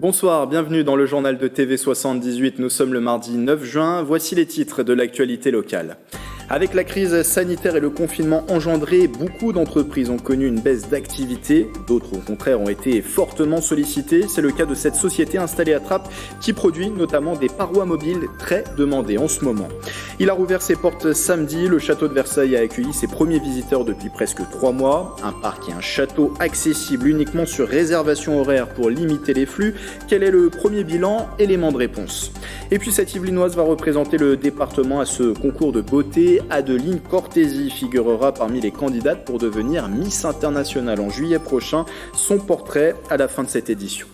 Bonsoir, bienvenue dans le journal de TV78. Nous sommes le mardi 9 juin. Voici les titres de l'actualité locale. Avec la crise sanitaire et le confinement engendré, beaucoup d'entreprises ont connu une baisse d'activité. D'autres, au contraire, ont été fortement sollicitées. C'est le cas de cette société installée à Trappes qui produit notamment des parois mobiles très demandées en ce moment. Il a rouvert ses portes samedi. Le château de Versailles a accueilli ses premiers visiteurs depuis presque 3 mois. Un parc et un château accessible uniquement sur réservation horaire pour limiter les flux. Quel est le premier bilan? Élément de réponse. Et puis cette Yvelinoise va représenter le département à ce concours de beauté. Adeline Cortési figurera parmi les candidates pour devenir Miss Internationale en juillet prochain. Son portrait à la fin de cette édition.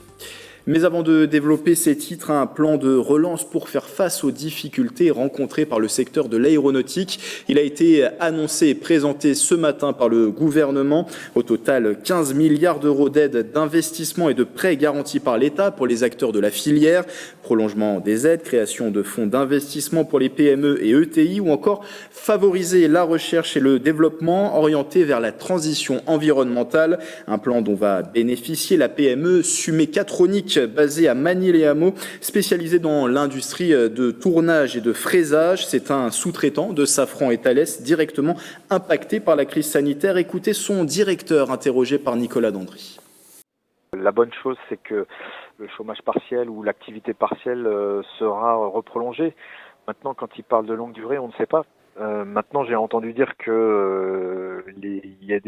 Mais avant de développer ces titres, un plan de relance pour faire face aux difficultés rencontrées par le secteur de l'aéronautique. Il a été annoncé et présenté ce matin par le gouvernement. Au total, 15 milliards d'euros d'aide, d'investissement et de prêts garantis par l'État pour les acteurs de la filière. Prolongement des aides, création de fonds d'investissement pour les PME et ETI ou encore favoriser la recherche et le développement orienté vers la transition environnementale. Un plan dont va bénéficier la PME Sumécatronique basée à Magny-les-Hameaux, spécialisée dans l'industrie de tournage et de fraisage. C'est un sous-traitant de Safran et Thales directement impacté par la crise sanitaire. Écoutez son directeur interrogé par Nicolas Dandry. La bonne chose, c'est que le chômage partiel ou l'activité partielle sera reprolongée. Maintenant, quand il parle de longue durée, on ne sait pas. Maintenant, j'ai entendu dire que il y a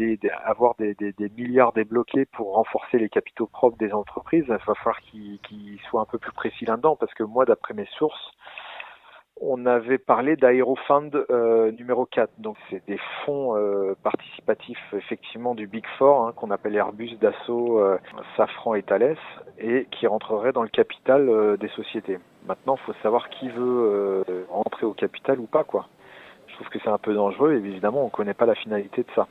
avoir des milliards débloqués pour renforcer les capitaux propres des entreprises. Il va falloir qu'ils soient un peu plus précis là-dedans, parce que moi, d'après mes sources, on avait parlé d'Aerofund numéro 4. Donc, c'est des fonds participatifs, effectivement, du Big Four, qu'on appelle Airbus, Dassault, Safran et Thales, et qui rentreraient dans le capital des sociétés. Maintenant, il faut savoir qui veut rentrer au capital ou pas, quoi. Je trouve que c'est un peu dangereux et évidemment, on ne connaît pas la finalité de ça.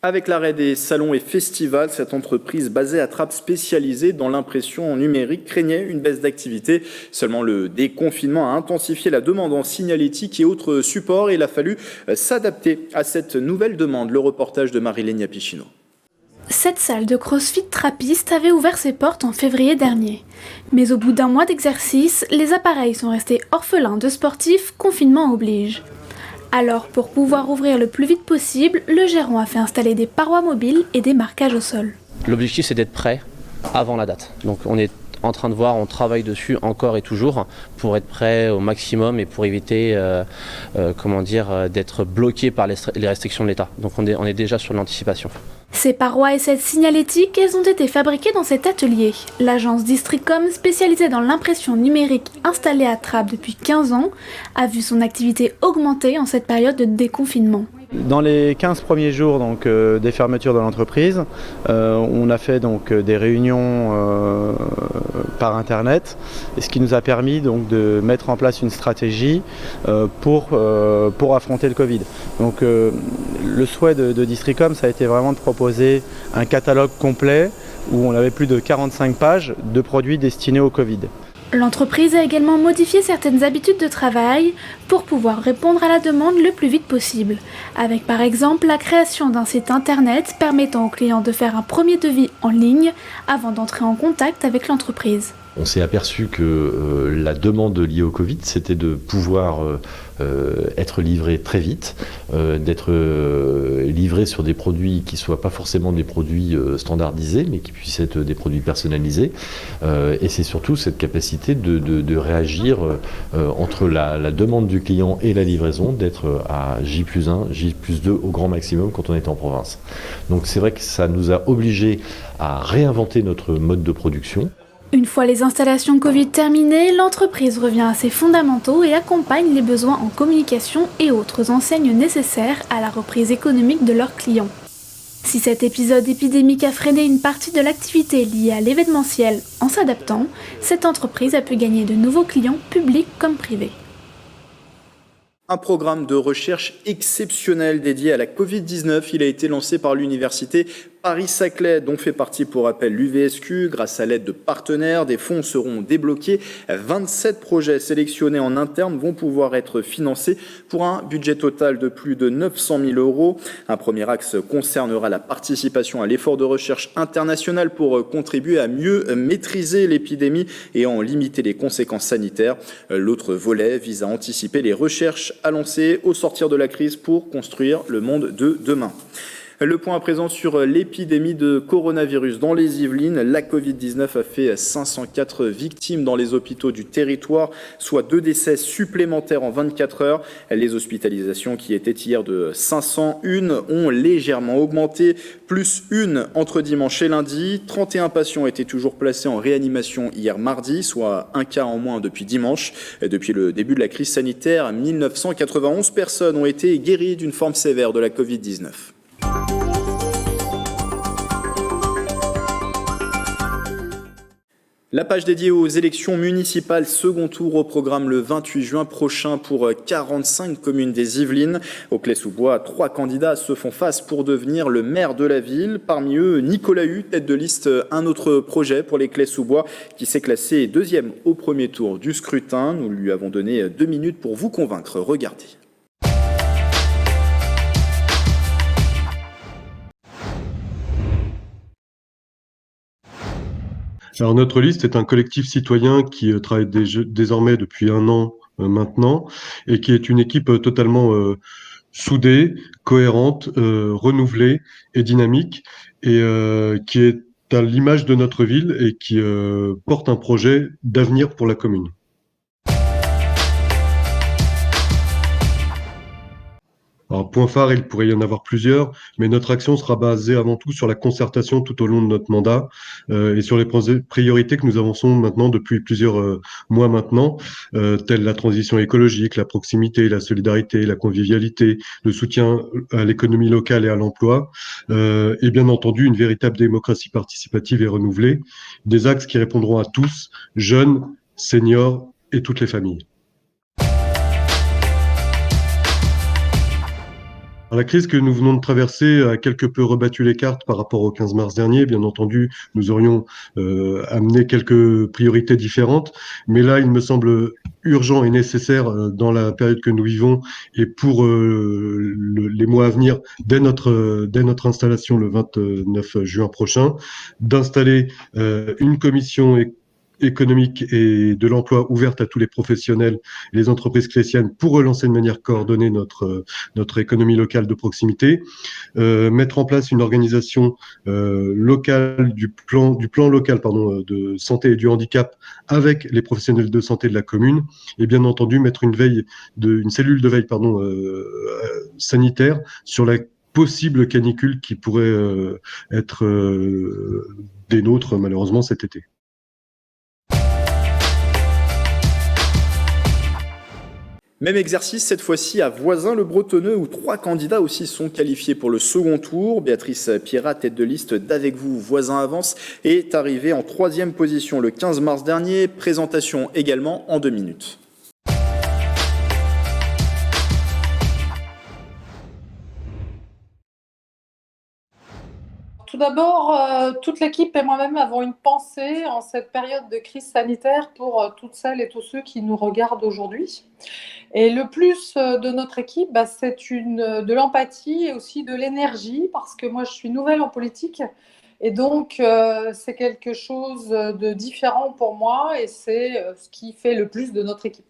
Avec l'arrêt des salons et festivals, cette entreprise basée à Trappes spécialisée dans l'impression numérique craignait une baisse d'activité. Seulement le déconfinement a intensifié la demande en signalétique et autres supports et il a fallu s'adapter à cette nouvelle demande. Le reportage de Marilène Pichino. Cette salle de CrossFit trappiste avait ouvert ses portes en février dernier. Mais au bout d'un mois d'exercice, les appareils sont restés orphelins de sportifs, confinement oblige. Alors, pour pouvoir ouvrir le plus vite possible, le gérant a fait installer des parois mobiles et des marquages au sol. L'objectif, c'est d'être prêt avant la date. Donc on est en train de voir, on travaille dessus encore et toujours pour être prêt au maximum et pour éviter d'être bloqué par les restrictions de l'État. Donc on est déjà sur l'anticipation. Ces parois et cette signalétique, elles ont été fabriquées dans cet atelier. L'agence Districom, spécialisée dans l'impression numérique installée à Trappes depuis 15 ans, a vu son activité augmenter en cette période de déconfinement. Dans les 15 premiers jours des fermetures de l'entreprise, on a fait des réunions par Internet, et ce qui nous a permis de mettre en place une stratégie pour affronter le Covid. Donc le souhait de Districom, ça a été vraiment de proposer un catalogue complet où on avait plus de 45 pages de produits destinés au Covid. L'entreprise a également modifié certaines habitudes de travail pour pouvoir répondre à la demande le plus vite possible, avec par exemple la création d'un site internet permettant aux clients de faire un premier devis en ligne avant d'entrer en contact avec l'entreprise. On s'est aperçu que la demande liée au Covid, c'était de pouvoir être livré très vite, d'être livré sur des produits qui ne soient pas forcément des produits standardisés, mais qui puissent être des produits personnalisés. Et c'est surtout cette capacité de réagir entre la demande du client et la livraison, d'être à J+1, J+2 au grand maximum quand on est en province. Donc c'est vrai que ça nous a obligés à réinventer notre mode de production. Une fois les installations Covid terminées, l'entreprise revient à ses fondamentaux et accompagne les besoins en communication et autres enseignes nécessaires à la reprise économique de leurs clients. Si cet épisode épidémique a freiné une partie de l'activité liée à l'événementiel en s'adaptant, cette entreprise a pu gagner de nouveaux clients publics comme privés. Un programme de recherche exceptionnel dédié à la Covid-19. Il a été lancé par l'université Paris-Saclay, dont fait partie pour rappel l'UVSQ. Grâce à l'aide de partenaires, des fonds seront débloqués. 27 projets sélectionnés en interne vont pouvoir être financés pour un budget total de plus de 900 000 euros. Un premier axe concernera la participation à l'effort de recherche international pour contribuer à mieux maîtriser l'épidémie et en limiter les conséquences sanitaires. L'autre volet vise à anticiper les recherches à lancer au sortir de la crise pour construire le monde de demain. Le point à présent sur l'épidémie de coronavirus dans les Yvelines. La Covid-19 a fait 504 victimes dans les hôpitaux du territoire, soit 2 décès supplémentaires en 24 heures. Les hospitalisations qui étaient hier de 501 ont légèrement augmenté, plus 1 entre dimanche et lundi. 31 patients étaient toujours placés en réanimation hier mardi, soit 1 cas en moins depuis dimanche. Depuis le début de la crise sanitaire, 1991 personnes ont été guéries d'une forme sévère de la Covid-19. La page dédiée aux élections municipales, second tour au programme le 28 juin prochain pour 45 communes des Yvelines. Au Claye-sous-Bois, 3 candidats se font face pour devenir le maire de la ville. Parmi eux, Nicolas Hu, tête de liste, un autre projet pour les Claye-sous-Bois qui s'est classé 2e au premier tour du scrutin. Nous lui avons donné 2 minutes pour vous convaincre. Regardez. Alors notre liste est un collectif citoyen qui travaille désormais depuis 1 an maintenant et qui est une équipe totalement soudée, cohérente, renouvelée et dynamique et qui est à l'image de notre ville et qui porte un projet d'avenir pour la commune. Alors, point phare, il pourrait y en avoir plusieurs, mais notre action sera basée avant tout sur la concertation tout au long de notre mandat et sur les priorités que nous avançons maintenant depuis plusieurs mois maintenant, telles la transition écologique, la proximité, la solidarité, la convivialité, le soutien à l'économie locale et à l'emploi, et bien entendu une véritable démocratie participative et renouvelée, des axes qui répondront à tous, jeunes, seniors et toutes les familles. La crise que nous venons de traverser a quelque peu rebattu les cartes par rapport au 15 mars dernier. Bien entendu, nous aurions amené quelques priorités différentes, mais là, il me semble urgent et nécessaire dans la période que nous vivons et pour les mois à venir, dès notre installation le 29 juin prochain, d'installer une commission économique et de l'emploi ouverte à tous les professionnels et les entreprises claysiennes pour relancer de manière coordonnée notre économie locale de proximité, mettre en place une organisation locale du plan local de santé et du handicap avec les professionnels de santé de la commune et bien entendu mettre une cellule de veille sanitaire sur la possible canicule qui pourrait être des nôtres malheureusement cet été. Même exercice cette fois-ci à Voisins-le-Bretonneux où 3 candidats aussi sont qualifiés pour le second tour. Béatrice Pierrat, tête de liste d'Avec vous, Voisins Avance, est arrivée en 3e position le 15 mars dernier. Présentation également en 2 minutes. Tout d'abord, toute l'équipe et moi-même avons une pensée en cette période de crise sanitaire pour toutes celles et tous ceux qui nous regardent aujourd'hui. Et le plus de notre équipe, c'est de l'empathie et aussi de l'énergie, parce que moi je suis nouvelle en politique et donc c'est quelque chose de différent pour moi et c'est ce qui fait le plus de notre équipe.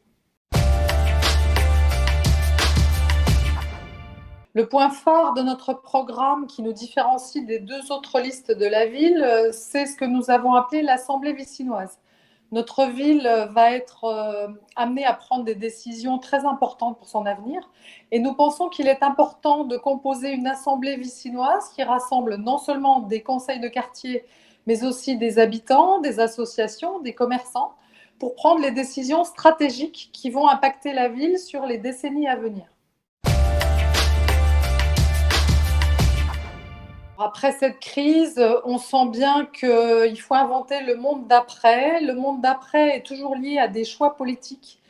Le point phare de notre programme qui nous différencie des 2 autres listes de la ville, c'est ce que nous avons appelé l'Assemblée vicinoise. Notre ville va être amenée à prendre des décisions très importantes pour son avenir et nous pensons qu'il est important de composer une assemblée vicinoise qui rassemble non seulement des conseils de quartier, mais aussi des habitants, des associations, des commerçants, pour prendre les décisions stratégiques qui vont impacter la ville sur les décennies à venir. Après cette crise, on sent bien qu'il faut inventer le monde d'après. Le monde d'après est toujours lié à des choix politiques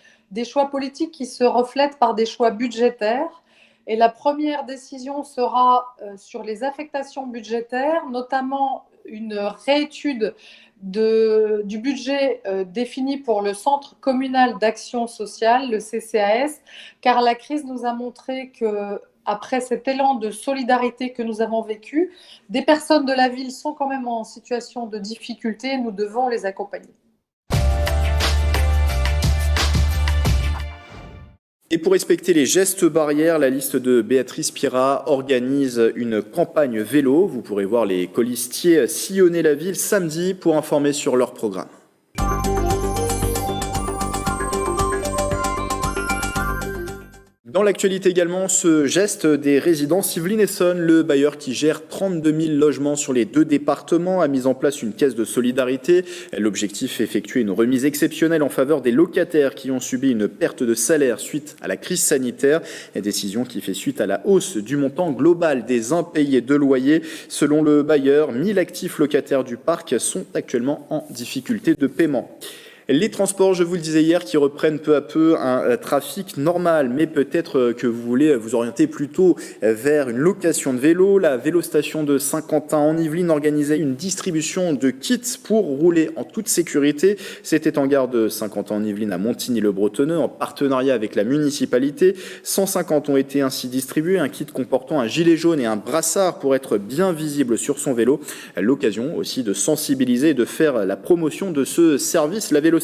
qui se reflètent par des choix budgétaires. Et la première décision sera sur les affectations budgétaires, notamment une réétude du budget défini pour le Centre communal d'action sociale, le CCAS, car la crise nous a montré que après cet élan de solidarité que nous avons vécu, des personnes de la ville sont quand même en situation de difficulté et nous devons les accompagner. Et pour respecter les gestes barrières, la liste de Béatrice Pirat organise une campagne vélo. Vous pourrez voir les colistiers sillonner la ville samedi pour informer sur leur programme. Dans l'actualité également, ce geste des résidences Yvelines Essonnes, le bailleur qui gère 32 000 logements sur les 2 départements a mis en place une caisse de solidarité. L'objectif est d'effectuer une remise exceptionnelle en faveur des locataires qui ont subi une perte de salaire suite à la crise sanitaire. Une décision qui fait suite à la hausse du montant global des impayés de loyers. Selon le bailleur, 1000 actifs locataires du parc sont actuellement en difficulté de paiement. Les transports, je vous le disais hier, qui reprennent peu à peu un trafic normal, mais peut-être que vous voulez vous orienter plutôt vers une location de vélo. La vélostation de Saint-Quentin en Yvelines organisait une distribution de kits pour rouler en toute sécurité. C'était en gare de Saint-Quentin en Yvelines à Montigny-le-Bretonneux, en partenariat avec la municipalité. 150 ont été ainsi distribués, un kit comportant un gilet jaune et un brassard pour être bien visible sur son vélo. L'occasion aussi de sensibiliser et de faire la promotion de ce service, la vélostation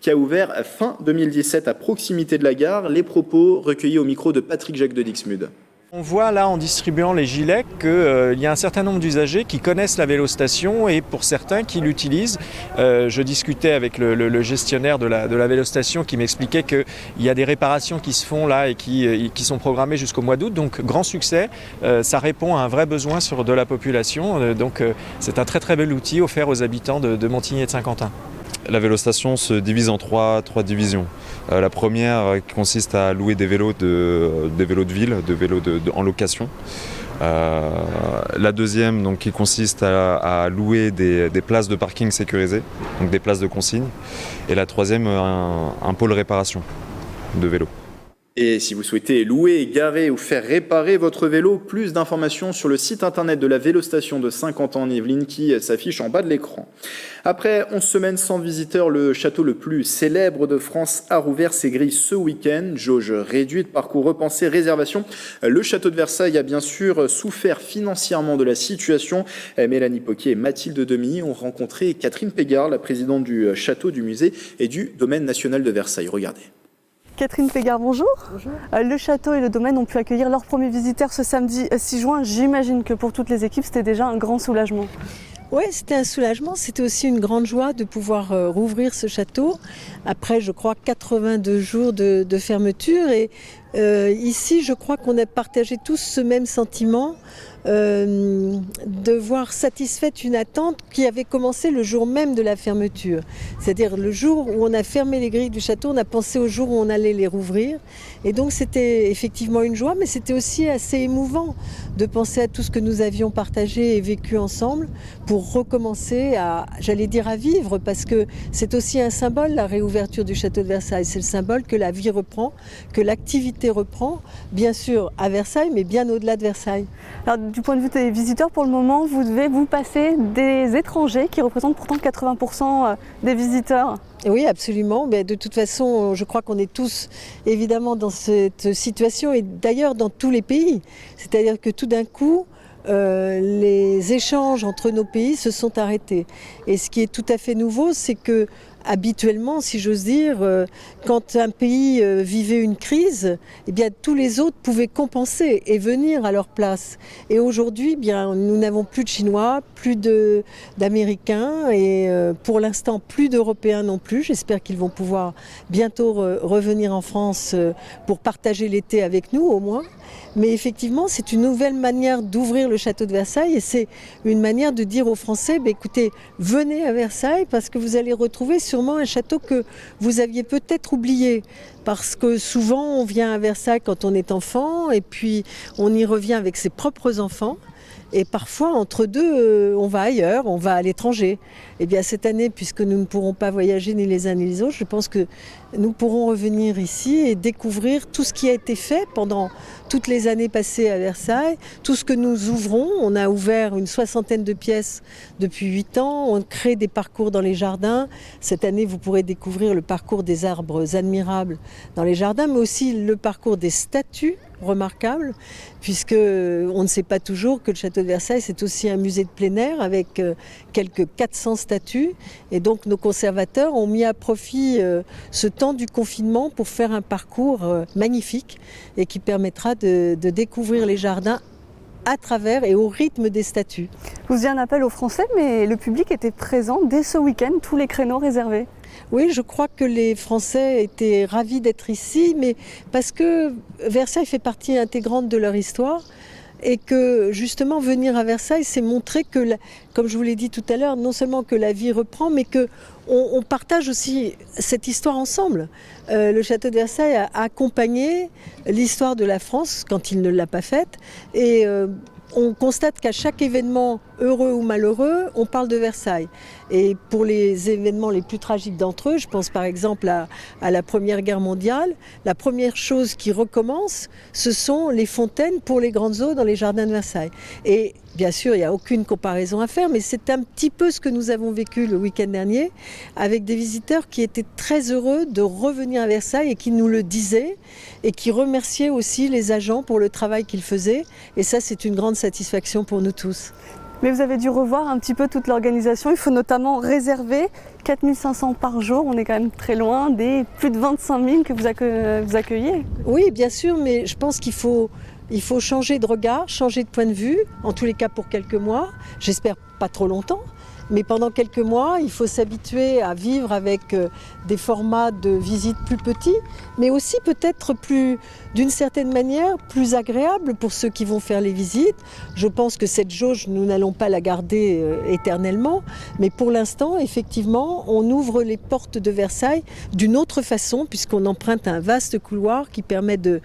qui a ouvert fin 2017 à proximité de la gare. Les propos recueillis au micro de Patrick Jacques de Dixmude. On voit là en distribuant les gilets qu'il y a un certain nombre d'usagers qui connaissent la vélostation et pour certains qui l'utilisent. Je discutais avec le gestionnaire de la vélostation qui m'expliquait qu'il y a des réparations qui se font là et qui sont programmées jusqu'au mois d'août. Donc grand succès, ça répond à un vrai besoin de la population. Donc c'est un très très bel outil offert aux habitants de Montigny et de Saint-Quentin. La vélostation se divise en trois divisions. La première qui consiste à louer des vélos de ville, des vélos en location. La deuxième donc, qui consiste à louer des places de parking sécurisées, donc des places de consigne. Et la troisième, un pôle réparation de vélos. Et si vous souhaitez louer, garer ou faire réparer votre vélo, plus d'informations sur le site internet de la vélostation de Saint-Quentin en Yvelines qui s'affiche en bas de l'écran. Après 11 semaines sans visiteurs, le château le plus célèbre de France a rouvert ses grilles ce week-end. Jauge réduite, parcours repensé, réservation. Le château de Versailles a bien sûr souffert financièrement de la situation. Mélanie Poquier et Mathilde Demy ont rencontré Catherine Pégard, la présidente du château, du musée et du domaine national de Versailles. Regardez. Catherine Pégard, bonjour. Bonjour. Le château et le domaine ont pu accueillir leurs premiers visiteurs ce samedi 6 juin. J'imagine que pour toutes les équipes, c'était déjà un grand soulagement. Oui, c'était un soulagement. C'était aussi une grande joie de pouvoir rouvrir ce château après, je crois, 82 jours de fermeture. Et ici, je crois qu'on a partagé tous ce même sentiment de voir satisfaite une attente qui avait commencé le jour même de la fermeture. C'est-à-dire le jour où on a fermé les grilles du château, on a pensé au jour où on allait les rouvrir. Et donc c'était effectivement une joie, mais c'était aussi assez émouvant de penser à tout ce que nous avions partagé et vécu ensemble pour recommencer à, j'allais dire, à vivre, parce que c'est aussi un symbole, la réouverture du château de Versailles. C'est le symbole que la vie reprend, que l'activité reprend, bien sûr à Versailles, mais bien au-delà de Versailles. Alors, du point de vue des visiteurs, pour le moment, vous devez vous passer des étrangers qui représentent pourtant 80% des visiteurs. Oui, absolument. Mais de toute façon, je crois qu'on est tous évidemment dans cette situation et d'ailleurs dans tous les pays. C'est-à-dire que tout d'un coup, les échanges entre nos pays se sont arrêtés. Et ce qui est tout à fait nouveau, c'est que habituellement, si j'ose dire, quand un pays vivait une crise, eh bien, tous les autres pouvaient compenser et venir à leur place. Et aujourd'hui, eh bien, nous n'avons plus de Chinois, plus d'Américains et pour l'instant plus d'Européens non plus. J'espère qu'ils vont pouvoir bientôt revenir en France pour partager l'été avec nous au moins. Mais effectivement, c'est une nouvelle manière d'ouvrir le château de Versailles et c'est une manière de dire aux Français, écoutez, venez à Versailles parce que vous allez retrouver sûrement un château que vous aviez peut-être oublié. Parce que souvent, on vient à Versailles quand on est enfant et puis on y revient avec ses propres enfants. Et parfois, entre deux, on va ailleurs, on va à l'étranger. Et bien cette année, puisque nous ne pourrons pas voyager ni les uns ni les autres, je pense que nous pourrons revenir ici et découvrir tout ce qui a été fait pendant toutes les années passées à Versailles, tout ce que nous ouvrons. On a ouvert une 60aine de pièces depuis 8 ans, on crée des parcours dans les jardins. Cette année, vous pourrez découvrir le parcours des arbres admirables dans les jardins, mais aussi le parcours des statues remarquables, puisque on ne sait pas toujours que le château de Versailles, c'est aussi un musée de plein air avec quelques 400 statues. Et donc nos conservateurs ont mis à profit ce temps du confinement pour faire un parcours magnifique et qui permettra de découvrir les jardins à travers et au rythme des statues. Vous faisiez un appel aux Français, mais le public était présent dès ce week-end, tous les créneaux réservés. Oui, je crois que les Français étaient ravis d'être ici, mais parce que Versailles fait partie intégrante de leur histoire et que justement venir à Versailles, c'est montrer que, comme je vous l'ai dit tout à l'heure, non seulement que la vie reprend, mais qu'on partage aussi cette histoire ensemble. Le château de Versailles a accompagné l'histoire de la France quand il ne l'a pas faite et on constate qu'à chaque événement, heureux ou malheureux, on parle de Versailles. Et pour les événements les plus tragiques d'entre eux, je pense par exemple à la Première Guerre mondiale, la première chose qui recommence, ce sont les fontaines pour les grandes eaux dans les jardins de Versailles. Et bien sûr, il n'y a aucune comparaison à faire, mais c'est un petit peu ce que nous avons vécu le week-end dernier, avec des visiteurs qui étaient très heureux de revenir à Versailles et qui nous le disaient, et qui remerciaient aussi les agents pour le travail qu'ils faisaient. Et ça, c'est une grande satisfaction pour nous tous. Mais vous avez dû revoir un petit peu toute l'organisation. Il faut notamment réserver 4500 par jour. On est quand même très loin des plus de 25 000 que vous accueillez. Oui, bien sûr, mais je pense qu'il faut changer de regard, changer de point de vue, en tous les cas pour quelques mois. J'espère pas trop longtemps. Mais pendant quelques mois, il faut s'habituer à vivre avec des formats de visite plus petits, mais aussi peut-être d'une certaine manière, plus agréables pour ceux qui vont faire les visites. Je pense que cette jauge, nous n'allons pas la garder éternellement, mais pour l'instant, effectivement, on ouvre les portes de Versailles d'une autre façon, puisqu'on emprunte un vaste couloir qui permet de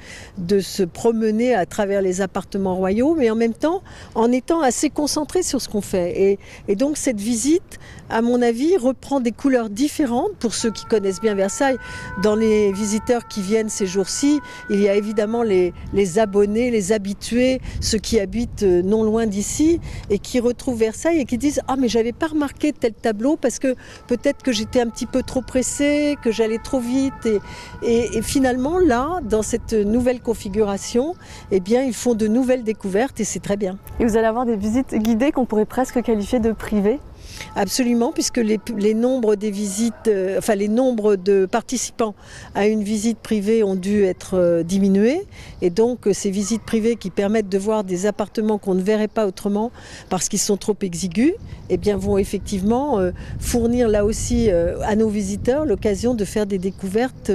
se promener à travers les appartements royaux, mais en même temps, en étant assez concentré sur ce qu'on fait. Et donc, cette visite, à mon avis, reprend des couleurs différentes pour ceux qui connaissent bien Versailles. Dans les visiteurs qui viennent ces jours-ci, il y a évidemment les abonnés, les habitués, ceux qui habitent non loin d'ici et qui retrouvent Versailles et qui disent « Ah, mais j'avais pas remarqué tel tableau parce que peut-être que j'étais un petit peu trop pressée, que j'allais trop vite. » Et finalement, là, dans cette nouvelle configuration, eh bien, ils font de nouvelles découvertes et c'est très bien. Et vous allez avoir des visites guidées qu'on pourrait presque qualifier de privées ? Absolument, puisque les nombres des visites, les nombres de participants à une visite privée ont dû être diminués. Et donc, ces visites privées qui permettent de voir des appartements qu'on ne verrait pas autrement parce qu'ils sont trop exigus, eh bien, vont effectivement fournir là aussi à nos visiteurs l'occasion de faire des découvertes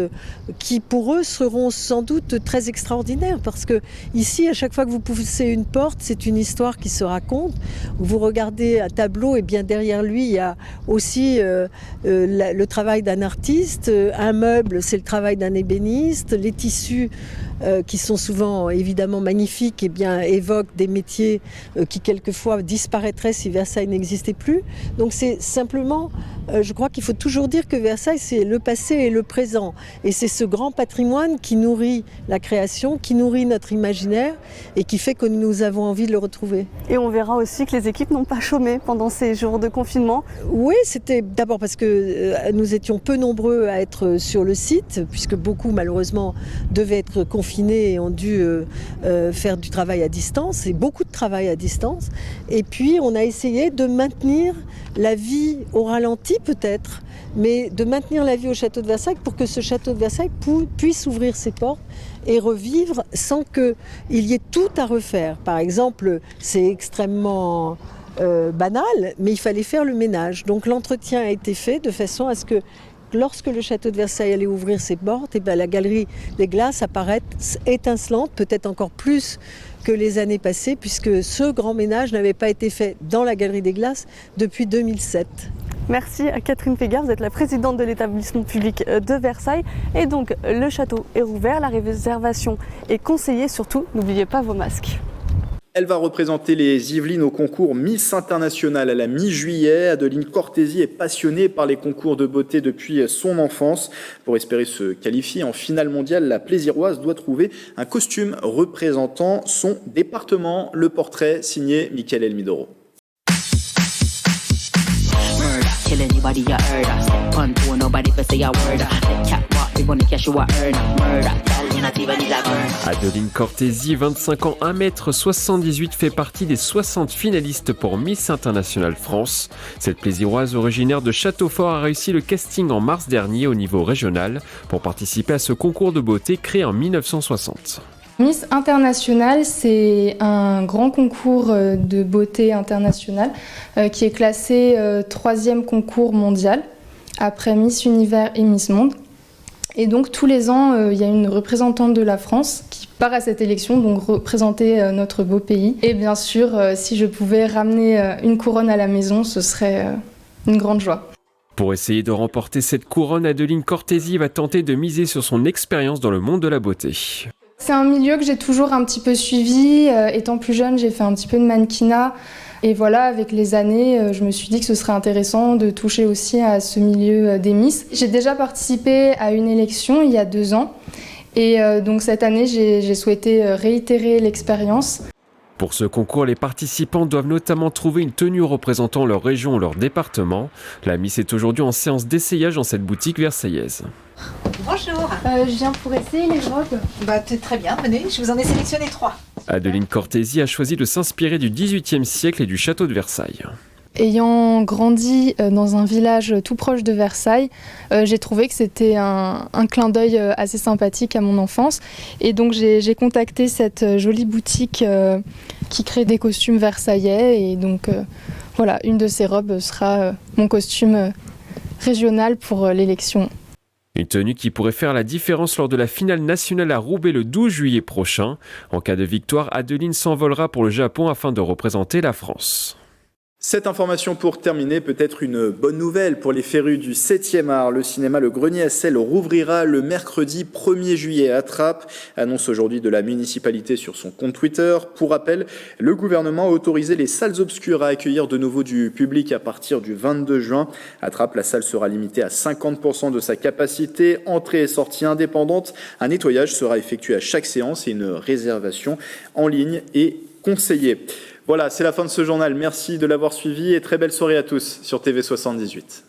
qui, pour eux, seront sans doute très extraordinaires. Parce que ici, à chaque fois que vous poussez une porte, c'est une histoire qui se raconte. Vous regardez un tableau et bien derrière lui, il y a aussi le travail d'un artiste. Un meuble, c'est le travail d'un ébéniste. Les tissus, qui sont souvent évidemment magnifiques, et bien, évoquent des métiers qui quelquefois disparaîtraient si Versailles n'existait plus. Donc c'est simplement, je crois qu'il faut toujours dire que Versailles, c'est le passé et le présent. Et c'est ce grand patrimoine qui nourrit la création, qui nourrit notre imaginaire et qui fait que nous avons envie de le retrouver. Et on verra aussi que les équipes n'ont pas chômé pendant ces jours de confinement. Oui, c'était d'abord parce que nous étions peu nombreux à être sur le site, puisque beaucoup malheureusement devaient être confinés et ont dû faire du travail à distance, et beaucoup de travail à distance. Et puis on a essayé de maintenir la vie au ralenti peut-être, mais de maintenir la vie au château de Versailles pour que ce château de Versailles puisse ouvrir ses portes et revivre sans qu'il y ait tout à refaire. Par exemple, c'est extrêmement banal, mais il fallait faire le ménage. Donc l'entretien a été fait de façon à ce que lorsque le château de Versailles allait ouvrir ses portes, et bien la galerie des glaces apparaît étincelante, peut-être encore plus que les années passées, puisque ce grand ménage n'avait pas été fait dans la galerie des glaces depuis 2007. Merci à Catherine Pégard, vous êtes la présidente de l'établissement public de Versailles. Et donc le château est rouvert, la réservation est conseillée, surtout n'oubliez pas vos masques. Elle va représenter les Yvelines au concours Miss International à la mi-juillet. Adeline Cortési est passionnée par les concours de beauté depuis son enfance. Pour espérer se qualifier en finale mondiale, la Plaisiroise doit trouver un costume représentant son département. Le portrait signé Michael Elmidoro. Adeline Cortési, 25 ans, 1m78, fait partie des 60 finalistes pour Miss International France. Cette Plaisiroise originaire de Châteaufort a réussi le casting en mars dernier au niveau régional pour participer à ce concours de beauté créé en 1960. Miss International, c'est un grand concours de beauté international qui est classé 3e concours mondial après Miss Univers et Miss Monde. Et donc tous les ans, il y a une représentante de la France qui part à cette élection, donc représenter notre beau pays. Et bien sûr, si je pouvais ramener une couronne à la maison, ce serait une grande joie. Pour essayer de remporter cette couronne, Adeline Cortési va tenter de miser sur son expérience dans le monde de la beauté. C'est un milieu que j'ai toujours un petit peu suivi. Étant plus jeune, j'ai fait un petit peu de mannequinat. Et voilà, avec les années, je me suis dit que ce serait intéressant de toucher aussi à ce milieu des Miss. J'ai déjà participé à une élection il y a 2 ans. Et donc cette année, j'ai souhaité réitérer l'expérience. Pour ce concours, les participants doivent notamment trouver une tenue représentant leur région ou leur département. La Miss est aujourd'hui en séance d'essayage dans cette boutique versaillaise. Bonjour. Je viens pour essayer les robes. Très bien, venez, je vous en ai sélectionné 3. Adeline Cortési a choisi de s'inspirer du XVIIIe siècle et du château de Versailles. Ayant grandi dans un village tout proche de Versailles, j'ai trouvé que c'était un clin d'œil assez sympathique à mon enfance. Et donc j'ai contacté cette jolie boutique qui crée des costumes versaillais. Et donc voilà, une de ces robes sera mon costume régional pour l'élection. Une tenue qui pourrait faire la différence lors de la finale nationale à Roubaix le 12 juillet prochain. En cas de victoire, Adeline s'envolera pour le Japon afin de représenter la France. Cette information pour terminer, peut-être une bonne nouvelle pour les férus du 7e art. Le cinéma Le Grenier à Sel rouvrira le mercredi 1er juillet à Trappes. Annonce aujourd'hui de la municipalité sur son compte Twitter. Pour rappel, le gouvernement a autorisé les salles obscures à accueillir de nouveau du public à partir du 22 juin. À Trappes, la salle sera limitée à 50% de sa capacité. Entrée et sortie indépendante. Un nettoyage sera effectué à chaque séance et une réservation en ligne est conseillée. Voilà, c'est la fin de ce journal. Merci de l'avoir suivi et très belle soirée à tous sur TV78.